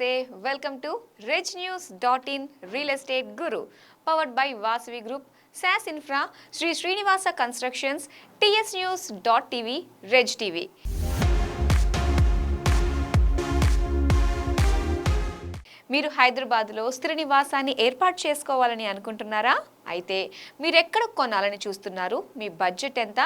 Namaste. Welcome to RegNews.in Real Estate Guru, powered by Vasavi Group, SAS Infra, Sri Srinivasa Constructions, TSNews.tv, Reg TV. మీరు హైదరాబాద్లో స్థిర నివాసాన్ని ఏర్పాటు చేసుకోవాలని అనుకుంటున్నారా? అయితే మీరు ఎక్కడ కొనాలని చూస్తున్నారు? మీ బడ్జెట్ ఎంత?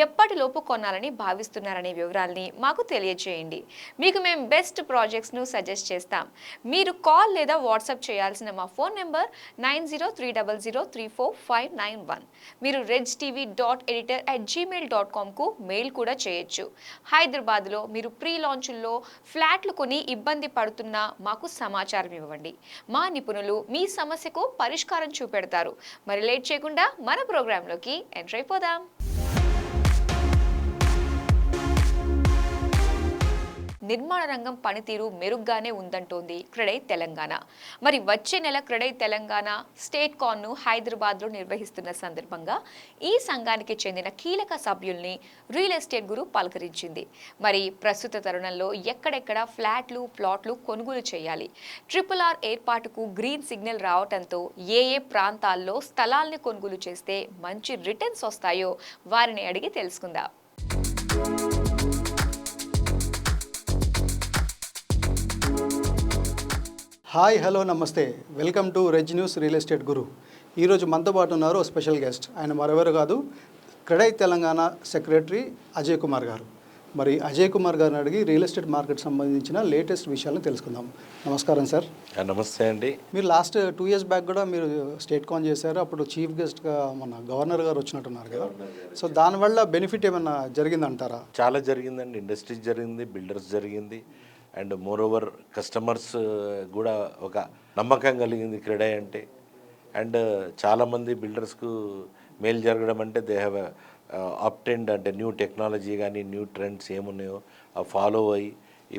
ఎప్పటిలోపు కొనాలని భావిస్తున్నారనే వివరాల్ని మాకు తెలియజేయండి. మీకు మేము బెస్ట్ ప్రాజెక్ట్స్ను సజెస్ట్ చేస్తాం. మీరు కాల్ లేదా వాట్సాప్ చేయాల్సిన మా ఫోన్ నెంబర్ 9030034591. మీరు regtv.editor@gmail.comకు మెయిల్ కూడా చేయొచ్చు. హైదరాబాద్లో మీరు ప్రీ లాంచ్ల్లో ఫ్లాట్లు కొని ఇబ్బంది పడుతున్నా మాకు సమాచారం ఇవ్వండి. మా నిపుణులు మీ సమస్యకు పరిష్కారం చూపెడతారు. మరి లేట్ చేయకుండా మన ప్రోగ్రాంలోకి ఎంటర్ అయిపోదాం. నిర్మాణ రంగం పనితీరు మెరుగ్గానే ఉందంటోంది క్రెడై తెలంగాణ. మరి వచ్చే నెల క్రెడై తెలంగాణ స్టేట్ కాన్ను హైదరాబాద్లో నిర్వహిస్తున్న సందర్భంగా ఈ సంఘానికి చెందిన కీలక సభ్యుల్ని రియల్ ఎస్టేట్ గురు పలకరించింది. మరి ప్రస్తుత తరుణంలో ఎక్కడెక్కడ ఫ్లాట్లు ప్లాట్లు కొనుగోలు చేయాలి, RRR ఏర్పాటుకు గ్రీన్ సిగ్నల్ రావడంతో ఏ ప్రాంతాల్లో స్థలాల్ని కొనుగోలు చేస్తే మంచి రిటర్న్స్ వస్తాయో వారిని అడిగి తెలుసుకుందాం. హాయ్ హలో నమస్తే, వెల్కమ్ టు రెజ్ న్యూస్ రియల్ ఎస్టేట్ గురు. ఈరోజు మనతో పాటు ఉన్నారు స్పెషల్ గెస్ట్. ఆయన మరెవరు కాదు, క్రెడై తెలంగాణ సెక్రటరీ అజయ్ కుమార్ గారు. మరి అజయ్ కుమార్ గారిని అడిగి రియల్ ఎస్టేట్ మార్కెట్ సంబంధించిన లేటెస్ట్ విషయాలను తెలుసుకుందాం. నమస్కారం సార్. నమస్తే అండి. మీరు లాస్ట్ 2 years బ్యాక్ కూడా మీరు స్టేట్ కాన్ చేశారు. అప్పుడు చీఫ్ గెస్ట్గా మన గవర్నర్ గారు వచ్చినట్టున్నారు కదా. సో దానివల్ల బెనిఫిట్ ఏమైనా జరిగిందంటారా? చాలా జరిగిందండి. ఇండస్ట్రీస్ జరిగింది, బిల్డర్స్ జరిగింది, అండ్ మోర్ ఓవర్ కస్టమర్స్ కూడా ఒక నమ్మకం కలిగింది క్రెడై అంటే. అండ్ చాలామంది బిల్డర్స్కు మేలు జరగడం అంటే దే హ్యావ్ అప్టెండ్ అంటే న్యూ టెక్నాలజీ కానీ న్యూ ట్రెండ్స్ ఏమున్నాయో ఫాలో అయ్యి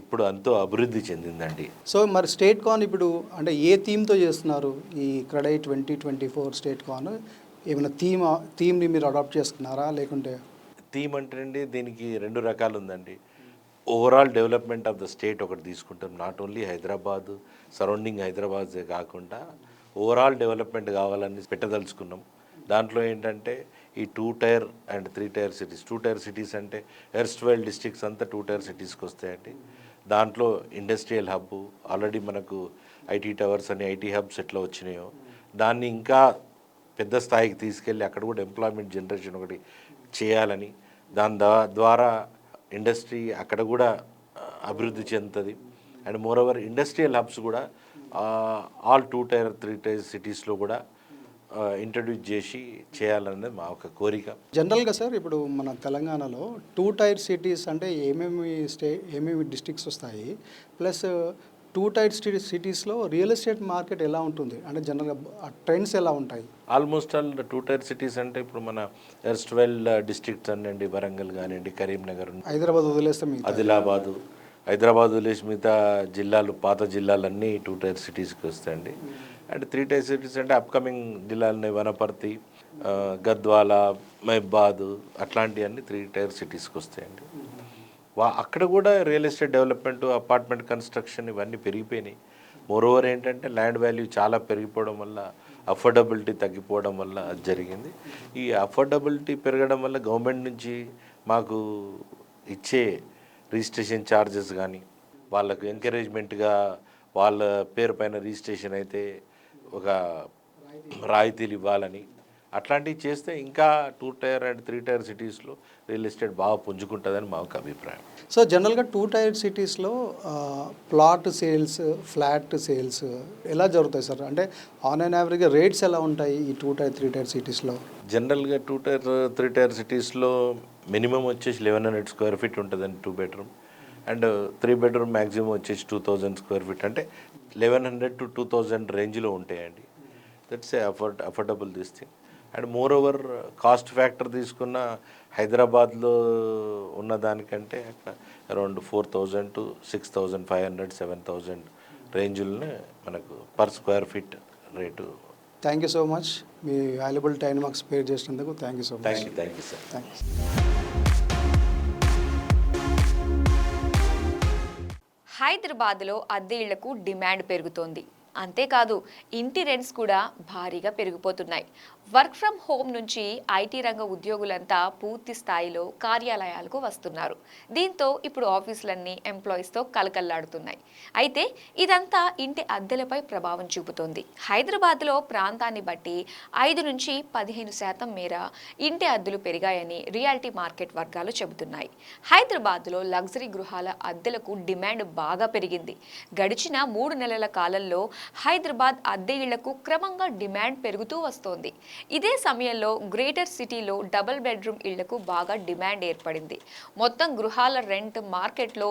ఇప్పుడు ఎంతో అభివృద్ధి చెందిందండి. సో మరి స్టేట్ కాన్ ఇప్పుడు అంటే ఏ థీమ్తో చేస్తున్నారు ఈ క్రెడై 2024 స్టేట్ కాన్? ఏమైనా థీమ్ని మీరు అడాప్ట్ చేసుకున్నారా లేకుంటే? థీమ్ అంటే అండి దీనికి 2 రకాలు ఉందండి. Overall development of the state ఒకటి తీసుకుంటాం. నాట్ ఓన్లీ హైదరాబాద్, సరౌండింగ్ హైదరాబాదే కాకుండా ఓవరాల్ డెవలప్మెంట్ కావాలని పెట్టదలుచుకున్నాం. దాంట్లో ఏంటంటే ఈ 2 tier and 3 tier cities. 2 tier cities అంటే ఎర్స్ట్వైల్ డిస్ట్రిక్ట్స్ అంతా 2 tier సిటీస్కి వస్తాయండి. దాంట్లో ఇండస్ట్రియల్ హబ్ ఆల్రెడీ మనకు ఐటీ టవర్స్ అని ఐటీ హబ్స్ ఎట్లా వచ్చినాయో దాన్ని ఇంకా పెద్ద స్థాయికి తీసుకెళ్ళి అక్కడ కూడా ఎంప్లాయ్మెంట్ జనరేషన్ ఒకటి చేయాలని, దాని ద్వారా ఇండస్ట్రీ అక్కడ కూడా అభివృద్ధి చెందుతుంది. And moreover industrial hubs కూడా ఆల్ 2 tier 3 tier సిటీస్లో కూడా ఇంట్రడ్యూస్ చేసి చేయాలనేది మా ఒక కోరిక. జనరల్గా సార్ ఇప్పుడు మన తెలంగాణలో 2 tier సిటీస్ అంటే ఏమేమి డిస్ట్రిక్ట్స్ వస్తాయి, ప్లస్ 2 tier సిటీస్లో రియల్ ఎస్టేట్ మార్కెట్ ఎలా ఉంటుంది అంటే జనరల్గా ట్రెండ్స్ ఎలా ఉంటాయి? ఆల్మోస్ట్ ఆల్ 2 tier సిటీస్ అంటే ఇప్పుడు మన ఎర్స్ట్వైల్ డిస్ట్రిక్ట్స్ అనండి, వరంగల్ కానివ్వండి, కరీంనగర్, హైదరాబాద్ వదిలేస్తే హైదరాబాద్ వదిలేసి మిగతా జిల్లాలు, పాత జిల్లాలన్నీ 2 tier సిటీస్కి వస్తాయండి. అండ్ 3 tier సిటీస్ అంటే అప్కమింగ్ జిల్లాలని వనపర్తి, గద్వాల, మహబాద్ అట్లాంటివన్నీ 3 tier సిటీస్కి వస్తాయండి. అక్కడ కూడా real estate development, apartment construction ఇవన్నీ పెరిగిపోయినాయి. మోరోవర్ ఏంటంటే ల్యాండ్ వాల్యూ చాలా పెరిగిపోవడం వల్ల అఫోర్డబిలిటీ తగ్గిపోవడం వల్ల అది జరిగింది. ఈ అఫోర్డబిలిటీ పెరగడం వల్ల గవర్నమెంట్ నుంచి మాకు ఇచ్చే రిజిస్ట్రేషన్ ఛార్జెస్ కానీ, వాళ్ళకు ఎంకరేజ్మెంట్గా వాళ్ళ పేరు పైన రిజిస్ట్రేషన్ అయితే ఒక రాయితీలు ఇవ్వాలని, అట్లాంటివి చేస్తే ఇంకా 2 tier అండ్ 3 tier సిటీస్లో రియల్ ఎస్టేట్ బాగా పుంజుకుంటుందని మా ఒక అభిప్రాయం. సో జనరల్గా 2 tier సిటీస్లో ప్లాట్ సేల్స్, ఫ్లాట్ సేల్స్ ఎలా జరుగుతాయి సార్? అంటే ఆన్ అండ్ యావరేజ్గా రేట్స్ ఎలా ఉంటాయి ఈ 2 tier 3 tier సిటీస్లో? జనరల్గా 2 tier 3 tier సిటీస్లో మినిమం వచ్చేసి 1100 square feet ఉంటుందండి 2 bedroom, అండ్ 3 bedroom మ్యాక్సిమం వచ్చేసి 2000 square feet, అంటే 1100 to 2000 రేంజ్లో ఉంటాయండి. That's a affordable this thing. And more over cost factor తీసుకున్న హైదరాబాద్లో ఉన్న దానికంటే అక్కడ అరౌండ్ 4000 to 6500, 7000 రేంజ్లోనే మనకు per square feet rate. Thank you so much. Me valuable time మాకు స్పేర్ చేసినందుకు thank you so much. Thank you sir. Thank you. హైదరాబాద్లో అద్దె ఇళ్లకు డిమాండ్ పెరుగుతోంది. అంతేకాదు ఇంటి రెంట్స్ కూడా భారీగా పెరిగిపోతున్నాయి. వర్క్ ఫ్రమ్ హోమ్ నుంచి ఐటీ రంగ ఉద్యోగులంతా పూర్తి స్థాయిలో కార్యాలయాలకు వస్తున్నారు. దీంతో ఇప్పుడు ఆఫీసులన్నీ ఎంప్లాయీస్తో కలకల్లాడుతున్నాయి. అయితే ఇదంతా ఇంటి అద్దెలపై ప్రభావం చూపుతోంది. హైదరాబాద్లో ప్రాంతాన్ని బట్టి 5 నుంచి 15% మేర ఇంటి అద్దెలు పెరిగాయని రియాలిటీ మార్కెట్ వర్గాలు చెబుతున్నాయి. హైదరాబాద్లో లగ్జరీ గృహాల అద్దెలకు డిమాండ్ బాగా పెరిగింది. గడిచిన 3 నెలల కాలంలో హైదరాబాద్ అద్దె ఇళ్లకు క్రమంగా డిమాండ్ పెరుగుతూ వస్తోంది. ఇదే సమయంలో గ్రేటర్ సిటీలో డబుల్ బెడ్రూమ్ ఇళ్లకు బాగా డిమాండ్ ఏర్పడింది. మొత్తం గృహాల రెంట్ మార్కెట్లో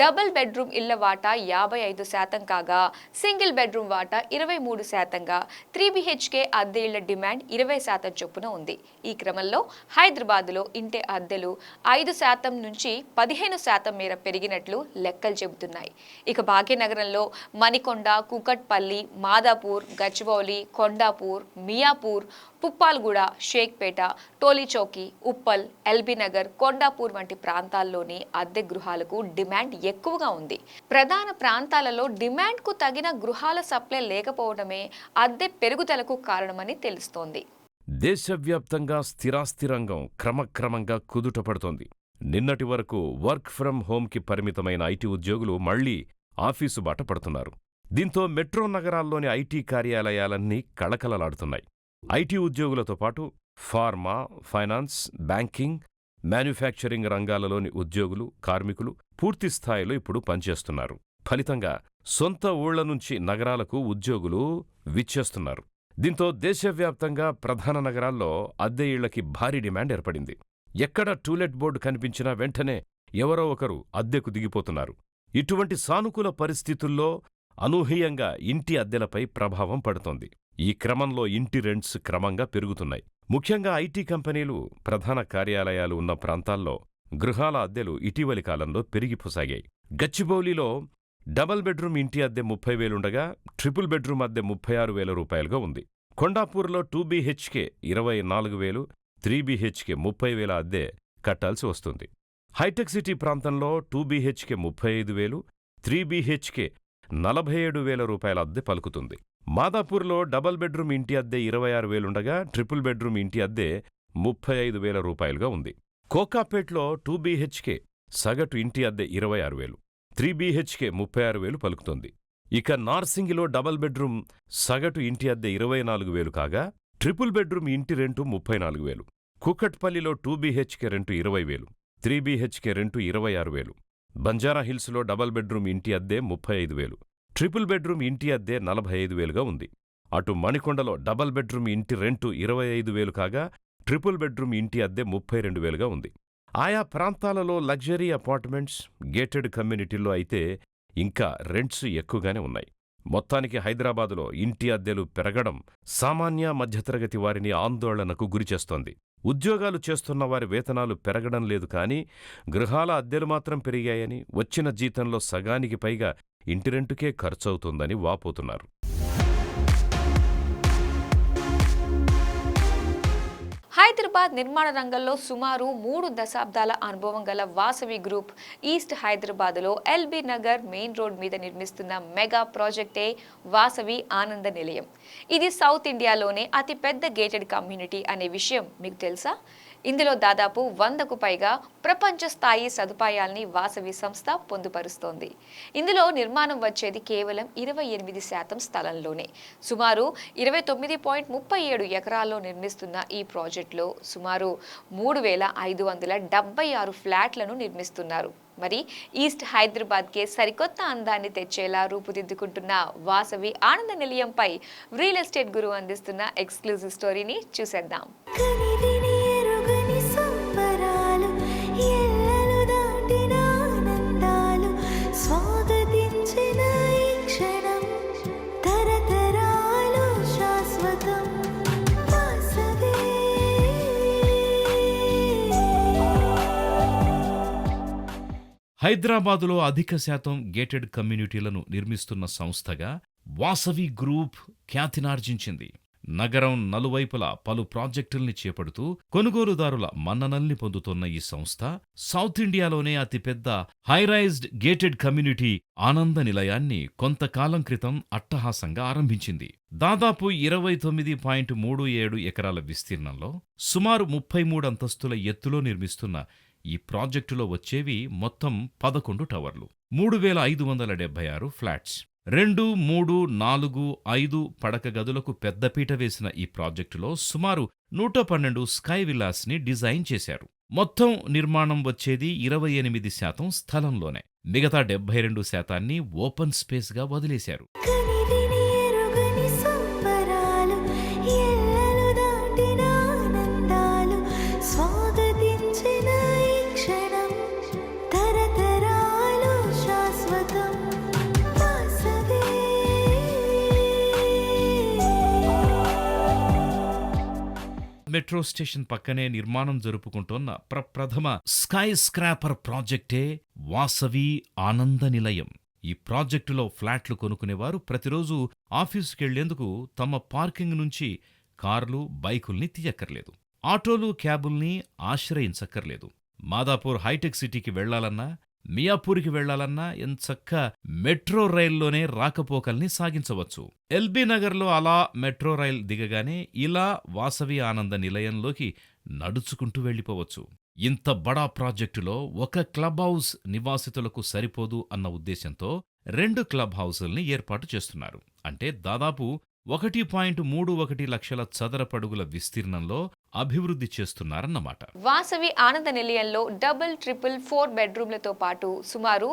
డబుల్ బెడ్రూమ్ ఇళ్ల వాటా 55% కాగా సింగిల్ బెడ్రూమ్ వాటా 23%గా 3BHK అద్దె ఇళ్ల డిమాండ్ 20% చొప్పున ఉంది. ఈ క్రమంలో హైదరాబాద్లో ఇంటి అద్దెలు 5% నుంచి 15% మేర పెరిగినట్లు లెక్కలు చెబుతున్నాయి. ఇక భాగ్యనగరంలో మణికొండ, కూకట్పల్లి, మాదాపూర్, గచ్చిబౌలి, కొండాపూర్, మియాపూర్, పుప్పాల్గూడ, షేక్పేట, టోలీచౌకి, ఉప్పల్, ఎల్బీ నగర్, కొండాపూర్ వంటి ప్రాంతాల్లోని అద్దె గృహాలకు డిమాండ్ ఎక్కువగా ఉంది. ప్రధాన ప్రాంతాలలో డిమాండ్కు తగిన గృహాల సప్లై లేకపోవడమే అద్దె పెరుగుదలకు కారణమని తెలుస్తోంది. దేశవ్యాప్తంగా స్థిరాస్తి రంగం క్రమక్రమంగా కుదుటపడుతోంది. నిన్నటి వరకు వర్క్ ఫ్రం హోంకి పరిమితమైన ఐటీ ఉద్యోగులు మళ్లీ ఆఫీసు బాట పడుతున్నారు. దీంతో మెట్రో నగరాల్లోని ఐటీ కార్యాలయాలన్నీ కళకళలాడుతున్నాయి. ఐటీ ఉద్యోగులతో పాటు ఫార్మా, ఫైనాన్స్, బ్యాంకింగ్, మ్యానుఫ్యాక్చరింగ్ రంగాలలోని ఉద్యోగులు, కార్మికులు పూర్తిస్థాయిలో ఇప్పుడు పనిచేస్తున్నారు. ఫలితంగా సొంత ఊళ్ల నుంచి నగరాలకు ఉద్యోగులు విచ్చేస్తున్నారు. దీంతో దేశవ్యాప్తంగా ప్రధాన నగరాల్లో అద్దె ఇళ్లకి భారీ డిమాండ్ ఏర్పడింది. ఎక్కడ టూలెట్ బోర్డు కనిపించినా వెంటనే ఎవరో ఒకరు అద్దెకు దిగిపోతున్నారు. ఇటువంటి సానుకూల పరిస్థితుల్లో అనూహ్యంగా ఇంటి అద్దెలపై ప్రభావం పడుతోంది. ఈ క్రమంలో ఇంటి రెంట్స్ క్రమంగా పెరుగుతున్నాయి. ముఖ్యంగా ఐటీ కంపెనీలు ప్రధాన కార్యాలయాలు ఉన్న ప్రాంతాల్లో గృహాల అద్దెలు ఇటీవలి కాలంలో పెరిగిపోసాగాయి. గచ్చిబౌలిలో డబుల్ బెడ్రూమ్ ఇంటి అద్దె 30,000 ట్రిపుల్ బెడ్రూమ్ అద్దె 36,000 రూపాయలుగా ఉంది. కొండాపూర్లో 2BHK 24,000, 3BHK 30,000 అద్దె కట్టాల్సి వస్తుంది. హైటెక్ సిటీ ప్రాంతంలో 2BHK 35,000, 3BHK 47,000 రూపాయల అద్దె పలుకుతుంది. మాదాపూర్లో డబుల్ బెడ్రూమ్ ఇంటి అద్దె 26,000 ట్రిపుల్ బెడ్రూమ్ ఇంటి అద్దె 35,000 రూపాయలుగా ఉంది. కోకాపేట్లో 2BHK సగటు ఇంటి అద్దె 26,000, 3BHK 36,000 పలుకుతోంది. ఇక నార్సింగిలో డబుల్ బెడ్రూమ్ సగటు ఇంటి అద్దె 24,000 కాగా ట్రిపుల్ బెడ్రూమ్ ఇంటి రెంటు 34,000. కూకట్పల్లిలో 2BHK రెంటు 20,000, 3BHK రెంటు 26,000. బంజారాహిల్స్లో డబుల్ బెడ్రూమ్ ఇంటి అద్దె 35,000, ట్రిపుల్ బెడ్రూమ్ ఇంటి అద్దె 45,000గా ఉంది. అటు మణికొండలో డబుల్ బెడ్రూమ్ ఇంటి రెంటు 25,000 కాగా ట్రిపుల్ బెడ్రూమ్ ఇంటి అద్దె 32,000గా ఉంది. ఆయా ప్రాంతాలలో లగ్జరీ అపార్ట్మెంట్స్, గేటెడ్ కమ్యూనిటీల్లో అయితే ఇంకా రెంట్స్ ఎక్కువగానే ఉన్నాయి. మొత్తానికి హైదరాబాదులో ఇంటి అద్దెలు పెరగడం సామాన్య మధ్యతరగతి వారిని ఆందోళనకు గురిచేస్తోంది. ఉద్యోగాలు చేస్తున్న వారి వేతనాలు పెరగడం లేదు కానీ గృహాల అద్దెలు మాత్రం పెరిగాయని, వచ్చిన జీతంలో సగానికి పైగా ఇంటి రెంటుకే ఖర్చవుతుందని వాపోతున్నారు. హైదరాబాద్ నిర్మాణ రంగంలో సుమారు 3 దశాబ్దాల అనుభవం గల వాసవి గ్రూప్ ఈస్ట్ హైదరాబాద్లో ఎల్బీ నగర్ మెయిన్ రోడ్ మీద నిర్మిస్తున్న మెగా ప్రాజెక్టే వాసవి ఆనంద నిలయం. ఇది సౌత్ ఇండియాలోనే అతిపెద్ద గేటెడ్ కమ్యూనిటీ అనే విషయం మీకు తెలుసా? ఇందులో దాదాపు 100కు పైగా ప్రపంచ స్థాయి సదుపాయాల్ని వాసవి సంస్థ పొందుపరుస్తోంది. ఇందులో నిర్మాణం వచ్చేది కేవలం 28% స్థలంలోనే. సుమారు 29.37 ఎకరాల్లో నిర్మిస్తున్న ఈ ప్రాజెక్టులో సుమారు 3,576 ఫ్లాట్లను నిర్మిస్తున్నారు. మరి ఈస్ట్ హైదరాబాద్కే సరికొత్త అందాన్ని తెచ్చేలా రూపుదిద్దుకుంటున్న వాసవి ఆనంద నిలయంపై రియల్ ఎస్టేట్ గురు అందిస్తున్న ఎక్స్క్లూజివ్ స్టోరీని చూసేద్దాం. హైదరాబాదులో అధిక శాతం గేటెడ్ కమ్యూనిటీలను నిర్మిస్తున్న సంస్థగా వాసవి గ్రూప్ ఖ్యాతినార్జించింది. నగరం నలువైపులా పలు ప్రాజెక్టుల్ని చేపడుతూ కొనుగోలుదారుల మన్ననల్ని పొందుతున్న ఈ సంస్థ సౌత్ ఇండియాలోనే అతిపెద్ద హైరైజ్డ్ గేటెడ్ కమ్యూనిటీ ఆనంద నిలయాన్ని కొంతకాలం క్రితం అట్టహాసంగా ఆరంభించింది. దాదాపు 29.37 ఎకరాల విస్తీర్ణంలో సుమారు 33 అంతస్తుల ఎత్తులో నిర్మిస్తున్న ఈ ప్రాజెక్టులో వచ్చేవి మొత్తం 11 టవర్లు, 3,576 ఫ్లాట్స్. 2, 3, 4, 5 పడక గదులకు పెద్దపీట వేసిన ఈ ప్రాజెక్టులో సుమారు 112 స్కై విల్లాస్ని డిజైన్ చేశారు. మొత్తం నిర్మాణం వచ్చేది 28% స్థలంలోనే, మిగతా 72% ఓపెన్ స్పేస్గా వదిలేశారు. మెట్రో స్టేషన్ పక్కనే నిర్మాణం జరుపుకుంటోన్న ప్రప్రథమ స్కై స్క్రాపర్ ప్రాజెక్టే వాసవి ఆనంద నిలయం. ఈ ప్రాజెక్టులో ఫ్లాట్లు కొనుక్కునేవారు ప్రతిరోజు ఆఫీసుకెళ్లేందుకు తమ పార్కింగ్ నుంచి కార్లు, బైకుల్ని తీయక్కర్లేదు. ఆటోలు, క్యాబుల్ని ఆశ్రయించక్కర్లేదు. మాదాపూర్ హైటెక్ సిటీకి వెళ్లాలన్నా, మియాపూర్కి వెళ్లాలన్నా ఎంచక్క మెట్రో రైల్లోనే రాకపోకల్ని సాగించవచ్చు. ఎల్బీ నగర్లో అలా మెట్రో రైల్ దిగగానే ఇలా వాసవి ఆనంద నిలయంలోకి నడుచుకుంటూ వెళ్ళిపోవచ్చు. ఇంత బడా ప్రాజెక్టులో ఒక క్లబ్ హౌస్ నివాసితులకు సరిపోదు అన్న ఉద్దేశంతో 2 క్లబ్ హౌసుల్ని ఏర్పాటు చేస్తున్నారు. అంటే దాదాపు 1.31 లక్షల చదరపడుగుల విస్తీర్ణంలో అభివృద్ధి చేస్తున్నారన్నమాట. వాసవి ఆనంద నిలయంలో డబుల్, ట్రిపుల్, 4 బెడ్రూమ్లతో పాటు సుమారు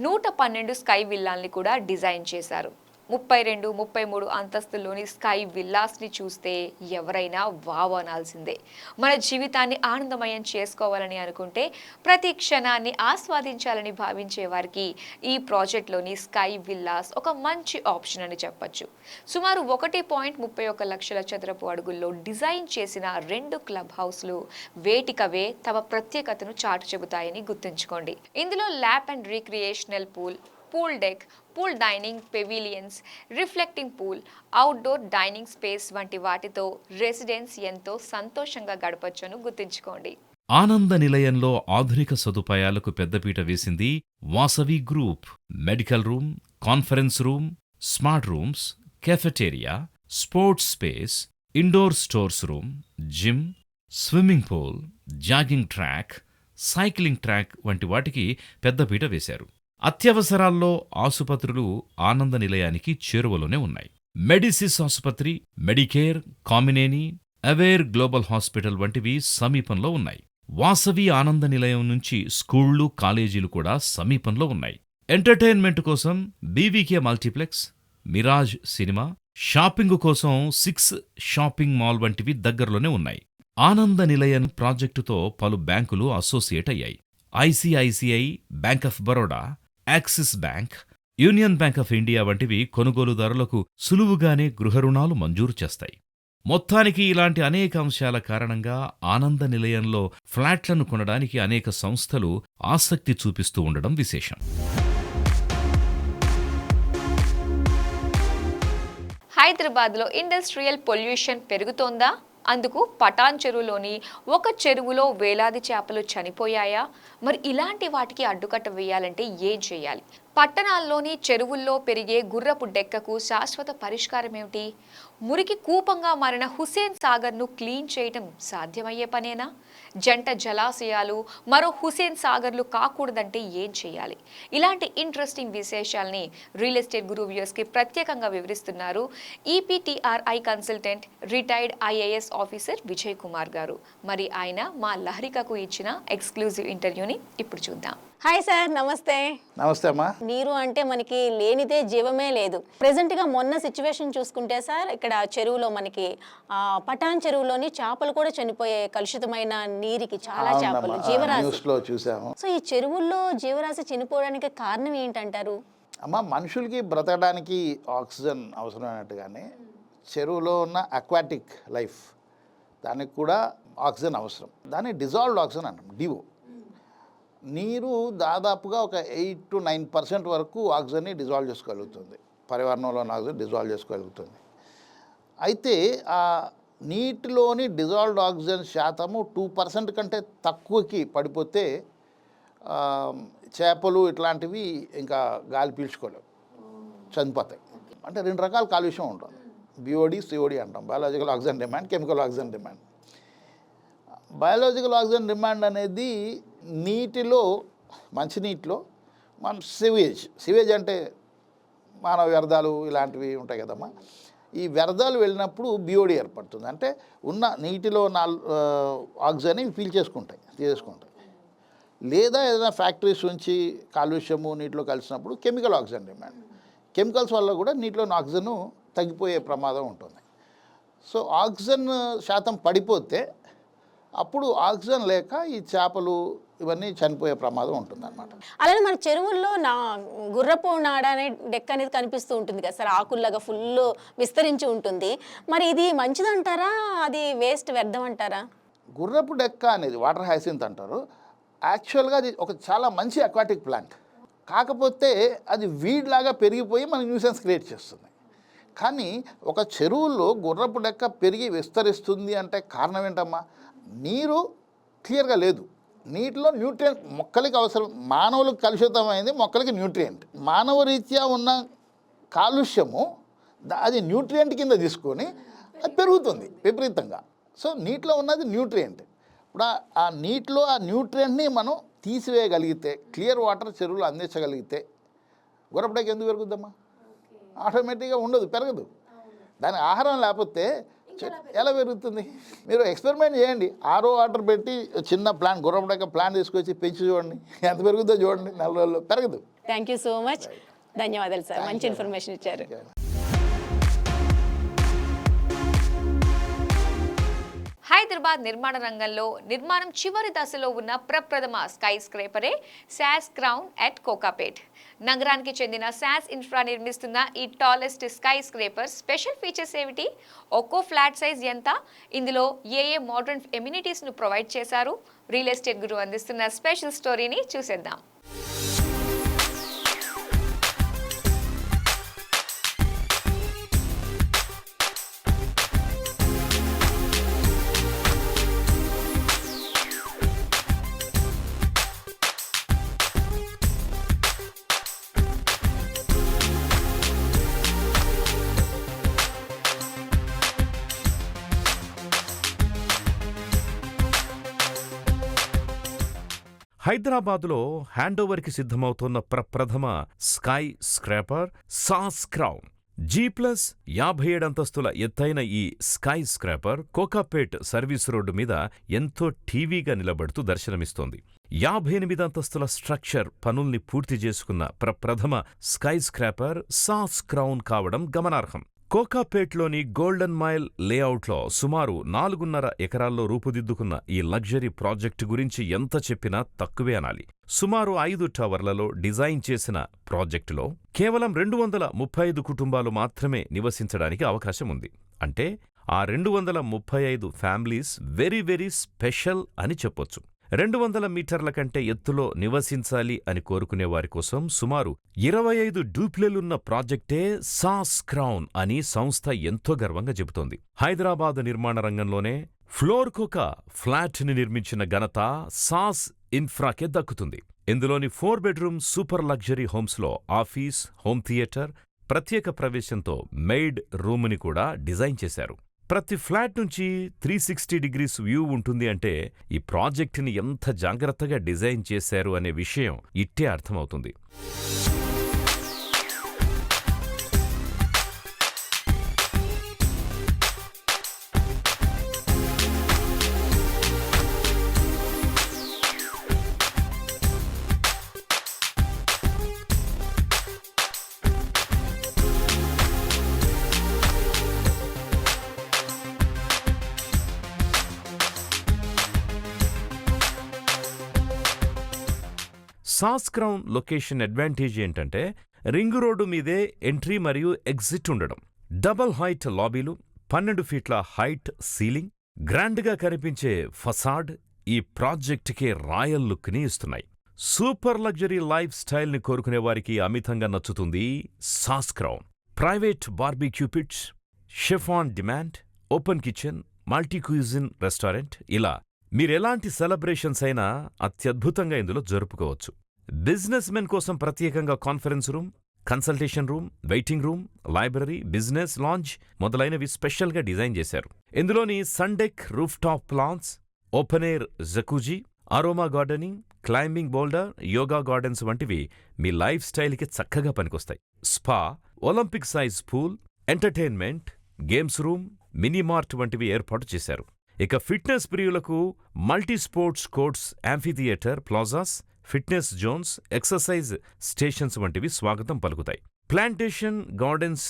112 స్కై విల్లాల్ని కూడా డిజైన్ చేశారు. 32, 33 అంతస్తుల్లోని స్కై విల్లాస్ని చూస్తే ఎవరైనా వావ్ అనాల్సిందే. మన జీవితాన్ని ఆనందమయం చేసుకోవాలని అనుకుంటే, ప్రతి క్షణాన్ని ఆస్వాదించాలని భావించే వారికి ఈ ప్రాజెక్ట్లోని స్కై విల్లాస్ ఒక మంచి ఆప్షన్ అని చెప్పొచ్చు. సుమారు 1.31 లక్షల చదరపు అడుగుల్లో డిజైన్ చేసిన 2 క్లబ్ హౌస్లు వేటికవే తమ ప్రత్యేకతను చాటు చెబుతాయని గుర్తుంచుకోండి. ఇందులో lap and recreational pool deck, pool dining పెవిలియన్స్, reflecting pool, outdoor dining space వంటి వాటితో రెసిడెన్స్ ఎంతో సంతోషంగా గడపొచ్చని గుర్తుంచుకోండి. ఆనంద నిలయంలో ఆధునిక సదుపాయాలకు పెద్దపీట వేసింది Vasavi group. Medical room, conference room, smart rooms, cafeteria, sports space, indoor stores room, gym, swimming pool, jogging track, cycling track వంటి వాటికి పెద్దపీట వేశారు. అత్యవసరాల్లో ఆసుపత్రులు ఆనంద నిలయానికి చేరువలోనే ఉన్నాయి. మెడిసిస్ ఆసుపత్రి, Medicare, Kamineni, aware global hospital వంటివి సమీపంలో ఉన్నాయి. వాసవి ఆనంద నిలయం నుంచి స్కూళ్లు, కాలేజీలు కూడా సమీపంలో ఉన్నాయి. ఎంటర్టైన్మెంట్ కోసం BVK multiplex, Miraj cinema, shopping కోసం 6 షాపింగ్ మాల్ వంటివి దగ్గరలోనే ఉన్నాయి. ఆనంద నిలయం ప్రాజెక్టుతో పలు బ్యాంకులు అసోసియేట్ అయ్యాయి. ICICI, bank of Baroda, axis bank, union bank of India వంటివి కొనుగోలుదారులకు సులువుగానే గృహ రుణాలు మంజూరు చేస్తాయి. మొత్తానికి ఇలాంటి అనేక అంశాల కారణంగా ఆనంద నిలయంలో ఫ్లాట్లను కొనడానికి అనేక సంస్థలు ఆసక్తి చూపిస్తూ ఉండడం విశేషం. హైదరాబాద్లో ఇండస్ట్రియల్ పొల్యూషన్ పెరుగుతోందా? అందుకు పటాన్ చెరువులోని ఒక చెరువులో వేలాది చేపలు చనిపోయాయా? మరి ఇలాంటి వాటికి అడ్డుకట్ట వేయాలంటే ఏం చేయాలి? పట్టణాల్లోని చెరువుల్లో పెరిగే గుర్రపు డెక్కకు శాశ్వత పరిష్కారం ఏమిటి? మురికి కూపంగా మారిన హుస్సేన్ సాగర్ను క్లీన్ చేయటం సాధ్యమయ్యే పనేనా? జంట జలాశయాలు మరో హుస్సేన్ సాగర్లు కాకూడదంటే ఏం చేయాలి? ఇలాంటి ఇంట్రెస్టింగ్ విశేషాల్ని రియల్ ఎస్టేట్ గురు వ్యూయర్స్కి ప్రత్యేకంగా వివరిస్తున్నారు EPTRI consultant, retired IAS officer Vijay Kumar గారు. మరి ఆయన మా లహరికకు ఇచ్చిన ఎక్స్క్లూజివ్ ఇంటర్వ్యూని ఇప్పుడు చూద్దాం. హాయ్ సార్, నమస్తే. నమస్తే అమ్మా. నీరు అంటే మనకి లేనిదే జీవమే లేదు. ప్రెసెంట్ గా మొన్న సిచ్యువేషన్ చూసుకుంటే సార్, ఇక్కడ చెరువులో మనకి పటాన్ చెరువులోని చేపలు కూడా చనిపోయే కలుషితమైన నీరుకి చాలా చేపలు జీవరాశి చూసాము. సో ఈ చెరువుల్లో జీవరాశి చనిపోవడానికి కారణం ఏంటంటారు? అమ్మ, మనుషులకి బ్రతకడానికి ఆక్సిజన్ అవసరమైనట్టుగానే చెరువులో ఉన్న అక్వాటిక్ లైఫ్ దానికి కూడా ఆక్సిజన్ అవసరం. దాన్ని డిజాల్వ్డ్ ఆక్సిజన్ అంటాం, డివో. నీరు దాదాపుగా ఒక 8 to 9% వరకు ఆక్సిజన్ని డిజాల్వ్ చేసుకోగలుగుతుంది. పరివర్ణంలో ఆక్సిజన్ డిజాల్వ్ చేసుకోగలుగుతుంది. అయితే ఆ నీటిలోని డిజాల్వ్డ్ ఆక్సిజన్ శాతము 2% కంటే తక్కువకి పడిపోతే ఆ, చేపలు ఇట్లాంటివి ఇంకా గాలి పీల్చుకోలేవు, చనిపోతాయి. అంటే 2 రకాల కాలుష్యం ఉంటుంది, బిఓడి సిఓడి అంటాం, biological oxygen demand, chemical oxygen demand. Biological oxygen demand అనేది నీటిలో, మంచినీటిలో మనం సివేజ్ అంటే మానవ వ్యర్థాలు ఇలాంటివి ఉంటాయి కదమ్మా, ఈ వ్యర్థాలు వెళ్ళినప్పుడు బిఓడి ఏర్పడుతుంది. అంటే ఉన్న నీటిలో ఆక్సిజన్ తీసేసుకుంటాయి. లేదా ఏదైనా ఫ్యాక్టరీస్ నుంచి కాలుష్యము నీటిలో కలిసినప్పుడు కెమికల్ ఆక్సిజన్ డిమాండ్. కెమికల్స్ వల్ల కూడా నీటిలోని ఆక్సిజన్ తగ్గిపోయే ప్రమాదం ఉంటుంది. సో ఆక్సిజన్ శాతం పడిపోతే అప్పుడు ఆక్సిజన్ లేక ఈ చేపలు ఇవన్నీ చనిపోయే ప్రమాదం ఉంటుందన్నమాట. అలానే మన చెరువుల్లో గుర్రపు నాడ అనే డెక్ అనేది కనిపిస్తూ ఉంటుంది కదా సార్, ఆకుల్లాగా ఫుల్ విస్తరించి ఉంటుంది. మరి ఇది మంచిదంటారా, అది వేస్ట్ వ్యర్థం అంటారా? గుర్రపు డెక్క అనేది వాటర్ హైసింత్ అంటారు. యాక్చువల్గా అది ఒక చాలా మంచి అక్వాటిక్ ప్లాంట్, కాకపోతే అది వీడ్ లాగా పెరిగిపోయి మనకి న్యూసెన్స్ క్రియేట్ చేస్తుంది. కానీ ఒక చెరువులో గుర్రపు డెక్క పెరిగి విస్తరిస్తుంది అంటే కారణం ఏంటమ్మా? నీరు క్లియర్గా లేదు, నీటిలో న్యూట్రియంట్ మొక్కలకి అవసరం, మానవులకు కలుషితమైంది మొక్కలకి న్యూట్రియంట్. మానవ రీత్యా ఉన్న కాలుష్యము అది న్యూట్రియంట్ కింద తీసుకొని అది పెరుగుతుంది విపరీతంగా. సో నీటిలో ఉన్నది న్యూట్రియంట్. ఇప్పుడు ఆ నీటిలో ఆ న్యూట్రియంట్ని మనం తీసివేయగలిగితే, క్లియర్ వాటర్ చెరువులు అందించగలిగితే గుర్రపడకి ఎందుకు పెరుగుద్దమ్మా? ఆటోమేటిక్గా ఉండదు, పెరగదు. దానికి ఆహారం లేకపోతే ఎలా పెరుగుతుంది? మీరు ఎక్స్పెరిమెంట్ చేయండి, ఆరో వాటర్ పెట్టి చిన్న ప్లాంట్, గుర్రపడక ప్లాంట్ తీసుకొచ్చి పెంచి చూడండి, ఎంత పెరుగుతుందో చూడండి, 4 రోజుల్లో పెరగదు. థ్యాంక్ యూ సో మచ్, ధన్యవాదాలు సార్, మంచి ఇన్ఫర్మేషన్ ఇచ్చారు. హైదరాబాద్ నిర్మాణ రంగంలో నిర్మాణం చివరి దశలో ఉన్న ప్రప్రథమ స్కై స్క్రేపరే శాస్ క్రౌన్ ఎట్ కోకాపేట్. నగరానికి చెందిన శాస్ ఇన్ఫ్రా నిర్మిస్తున్న ఈ tallest skyscraper special features ఏమిటి? ఒక్కో ఫ్లాట్ సైజ్ ఎంత? ఇందులో ఏ మోడర్న్ ఎమ్యూనిటీస్ను ప్రొవైడ్ చేశారు? రియల్ ఎస్టేట్ గురు అందిస్తున్న స్పెషల్ స్టోరీని చూసేద్దాం. హైదరాబాదులో హ్యాండోవర్కి సిద్ధమవుతోన్న ప్రప్రథమ skyscraper SAS Crown. G+57 అంతస్తుల ఎత్తైన ఈ sky scraper Kokapet service road మీద ఎంతో టీవీగా నిలబడుతూ దర్శనమిస్తోంది. 58 అంతస్తుల స్ట్రక్చర్ పనుల్ని పూర్తి చేసుకున్న ప్రప్రథమ స్కై స్క్రాపర్ సాస్ క్రౌన్ కావడం గమనార్హం. కోకాపేట్లోని గోల్డెన్ మైల్ లేఅవుట్లో సుమారు 4.5 ఎకరాల్లో రూపుదిద్దుకున్న ఈ లగ్జరీ ప్రాజెక్టు గురించి ఎంత చెప్పినా తక్కువే అనాలి. సుమారు 5 టవర్లలో డిజైన్ చేసిన ప్రాజెక్టులో కేవలం 235 కుటుంబాలు మాత్రమే నివసించడానికి అవకాశం ఉంది. అంటే ఆ 235 ఫ్యామిలీస్ వెరీ స్పెషల్ అని చెప్పొచ్చు. 200 మీటర్ల కంటే ఎత్తులో నివసించాలి అని కోరుకునే వారి కోసం సుమారు 25 డూప్లెలున్న ప్రాజెక్టే సాస్ క్రౌన్ అని సంస్థ ఎంతో గర్వంగా చెబుతోంది. హైదరాబాద్ నిర్మాణ రంగంలోనే ఫ్లోర్కొక ఫ్లాట్ని నిర్మించిన ఘనత సాస్ ఇన్ఫ్రాకే దక్కుతుంది. ఇందులోని 4 బెడ్రూమ్ సూపర్ లగ్జరీ హోమ్స్లో ఆఫీస్, హోమ్ థియేటర్, ప్రత్యేక ప్రవేశంతో మెయిడ్ రూముని కూడా డిజైన్ చేశారు. ప్రతి ఫ్లాట్ నుంచి 360 డిగ్రీస్ వ్యూ ఉంటుంది అంటే ఈ ప్రాజెక్టుని ఎంత జాగ్రత్తగా డిజైన్ చేశారు అనే విషయం ఇట్టే అర్థమవుతుంది. సాస్ క్రౌన్ లొకేషన్ అడ్వాంటేజ్ ఏంటంటే రింగు రోడ్డు మీదే ఎంట్రీ మరియు ఎగ్జిట్ ఉండడం, డబుల్ హైట్ లాబీలు, 12 ఫీట్ల హైట్ సీలింగ్, గ్రాండ్గా కనిపించే ఫసాడ్ ఈ ప్రాజెక్టుకే రాయల్ లుక్ని ఇస్తున్నాయి. సూపర్ లగ్జరీ లైఫ్ స్టైల్ని కోరుకునే వారికి అమితంగా నచ్చుతుంది sauce crown. Private barbecue pits, chef on demand, open kitchen, multi cuisine restaurant, ఇలా మీరెలాంటి సెలబ్రేషన్స్ అయినా అత్యద్భుతంగా ఇందులో జరుపుకోవచ్చు. బిజినెస్ మెన్ కోసం ప్రత్యేకంగా conference room, consultation room, waiting room, library, business lounge మొదలైనవి స్పెషల్గా డిజైన్ చేశారు. ఇందులోని sundeck rooftop lawns, open air jacuzzi, aroma gardening, climbing boulder, yoga gardens వంటివి మీ లైఫ్ స్టైల్కి చక్కగా పనికొస్తాయి. Spa, Olympic size pool, entertainment, games room, mini mart వంటివి ఏర్పాటు చేశారు. ఇక ఫిట్నెస్ ప్రియులకు multi sports courts, amphitheatre, plazas, fitness zones, exercise stations వంటివి స్వాగతం పలుకుతాయి. Plantation gardens,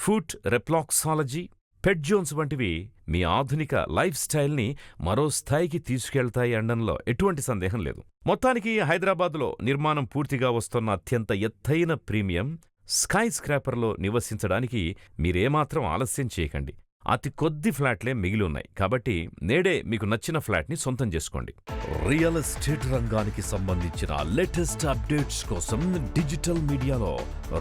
food reflexology, pet Jones వంటివి మీ ఆధునిక లైఫ్ స్టైల్ని మరో స్థాయికి తీసుకెళ్తాయి అనడంలో ఎటువంటి సందేహం లేదు. మొత్తానికి హైదరాబాద్లో నిర్మాణం పూర్తిగా వస్తున్న అత్యంత ఎత్తైన ప్రీమియం స్కై స్క్రాపర్లో నివసించడానికి మీరేమాత్రం ఆలస్యం చేయకండి. అతి కొద్ది ఫ్లాట్లే మిగిలి ఉన్నాయి కాబట్టి నేడే మీకు నచ్చిన ఫ్లాట్ని సొంతం చేసుకోండి. రియల్ ఎస్టేట్ రంగానికి సంబంధించిన లేటెస్ట్ అప్డేట్స్ కోసం డిజిటల్ మీడియాలో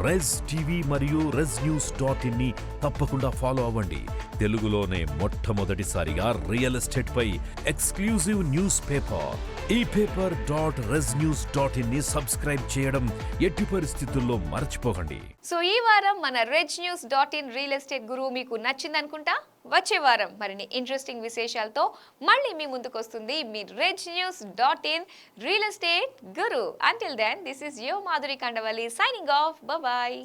రెజ్ టీవీ మరియు reznews.in ని తప్పకుండా ఫాలో అవ్వండి. తెలుగులోనే మొట్టమొదటిసారిగా రియల్ ఎస్టేట్ పై ఎక్స్క్లూజివ్ న్యూస్ పేపర్ ePaper.reznews.in ని సబ్స్క్రైబ్ చేయడం ఎట్టి పరిస్థితుల్లో మర్చిపోకండి. సో ఈ వారం మన RegNews.in రియల్ ఎస్టేట్ గురువు మీకు నచ్చిందనుకుంటా. వచ్చే వారం మరిన్ని ఇంట్రెస్టింగ్ విశేషాలతో మళ్ళీ మీ ముందుకు వస్తుంది మీ RegNews.in real estate Guru. Until then, this is your Madhuri Kandavali signing off. Bye bye.